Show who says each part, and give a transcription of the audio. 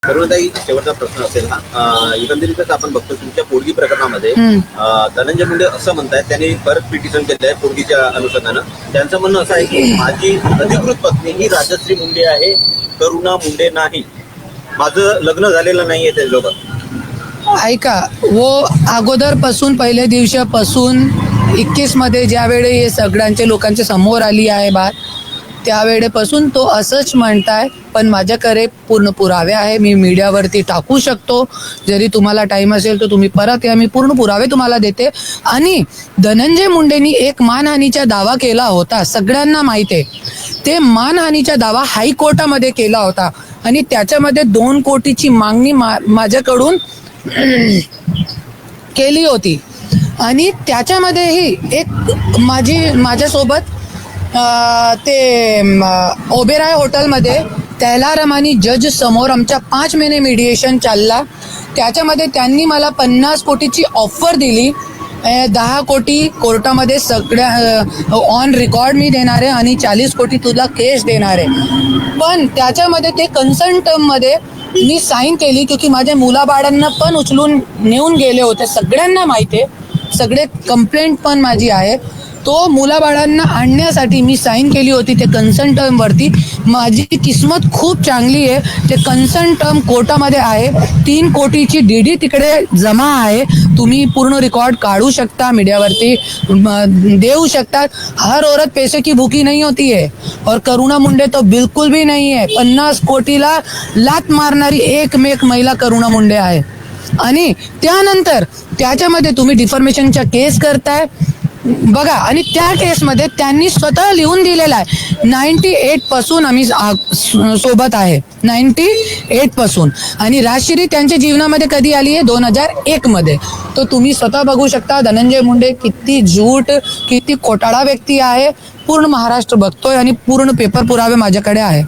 Speaker 1: करुणाताई, शेवटचा प्रश्न असेल ना, एकंदरीतच आपण बघतो तुमच्या पोडगी प्रकरणामध्ये धनंजय मुंडे असं म्हणतायत, त्यांनी परत पिटिशन केलं आहे पोडगीच्या अनुषंगानं. त्यांचं म्हणणं असं आहे की माझी अधिकृत पत्नी ही राजश्री मुंडे आहे, करुणा मुंडे नाही. माझं लग्न झालेलं नाहीये त्याच्यासोबत.
Speaker 2: ऐका, वो अगोदर पासून पहिल्या दिवसापासून 21 मध्ये ज्या वेळी हे सगळ्यांचे लोकांच्या समोर आली आहे बात, त्यावेळेपासून तो असंच म्हणताय. पण माझ्याकडे पूर्ण पुरावे आहे, मी मीडियावरती टाकू शकतो. जरी तुम्हाला टाइम असेल तर तुम्ही परत या, मी पूर्ण पुरावे तुम्हाला देते. आणि धनंजय मुंडेंनी एक मानहानीचा दावा केला होता, सगळ्यांना माहिती आहे. ते मानहानीचा दावा हायकोर्टामध्ये केला होता आणि त्याच्यामध्ये 2 कोटीची मागणी माझ्याकडून केली होती. आणि त्याच्यामध्येही एक माझ्यासोबत ते ओबेराय हॉटेलमध्ये तैलारमानी जज समोर आमच्या 5 महिने मीडिएशन चालला. त्याच्यामध्ये त्यांनी मला 50 कोटीची ऑफर दिली. 10 कोटी कोर्टामध्ये सगळ्या ऑन रेकॉर्ड मी देणार आहे आणि 40 कोटी तुला केस देणार आहे. पण त्याच्यामध्ये ते कन्सर्न टर्ममध्ये मी साईन केली, क्योंकि माझ्या मुलाबाळांना पण उचलून नेऊन गेले होते. सगळ्यांना माहिती आहे, सगळे कंप्लेंट पण माझी आहे. तो मुलाबाळांना आणण्यासाठी मी साईन केली होती ते कन्सर्न टर्मवरती. माझी किस्मत खूप चांगली आहे, ते कन्सर्न टर्म कोर्टामध्ये आहे. 3 कोटीची डीडी तिकडे जमा आहे. तुम्ही पूर्ण रेकॉर्ड काढू शकता, मीडियावरती देऊ शकता. हर औरत पैसे की भूखी नहीं होती है और करुणा मुंडे तो बिल्कुल भी नहीं है. 50 कोटीला लात मारणारी एकमेक महिला करुणा मुंडे आहे. आणि त्यानंतर त्याच्यामध्ये तुम्ही डिफॉर्मेशनचा केस करताय बघा. आणि त्या केसमध्ये त्यांनी स्वतः लिहून दिलेला आहे 98 पासून आम्ही सोबत आहे, 98 पासून. आणि राजश्री त्यांच्या जीवनामध्ये कधी आली आहे? 2001 मध्ये. तो तुम्ही स्वतः बघू शकता धनंजय मुंडे किती झूट, किती खोटाळा व्यक्ती आहे. पूर्ण महाराष्ट्र बघतोय आणि पूर्ण पेपर पुरावे माझ्याकडे आहे.